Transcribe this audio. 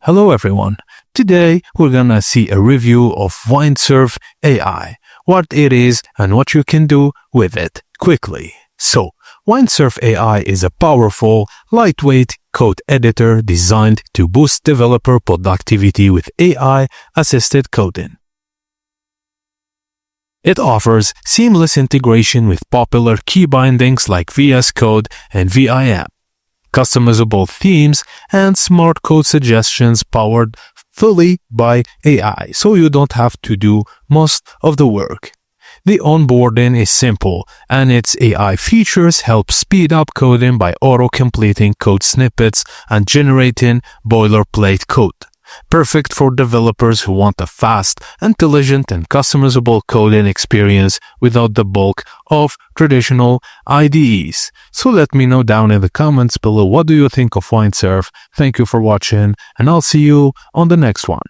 Hello everyone. Today we're gonna see a review of Windsurf AI, what it is and what you can do with it quickly. So, Windsurf AI is a powerful, lightweight code editor designed to boost developer productivity with AI-assisted coding. It offers seamless integration with popular key bindings like VS Code and VIM, customizable themes, and smart code suggestions powered fully by AI, so you don't have to do most of the work. The onboarding is simple, and its AI features help speed up coding by auto-completing code snippets and generating boilerplate code. Perfect for developers who want a fast, intelligent, and customizable coding experience without the bulk of traditional IDEs. So let me know down in the comments below what do you think of Windsurf. Thank you for watching, and I'll see you on the next one.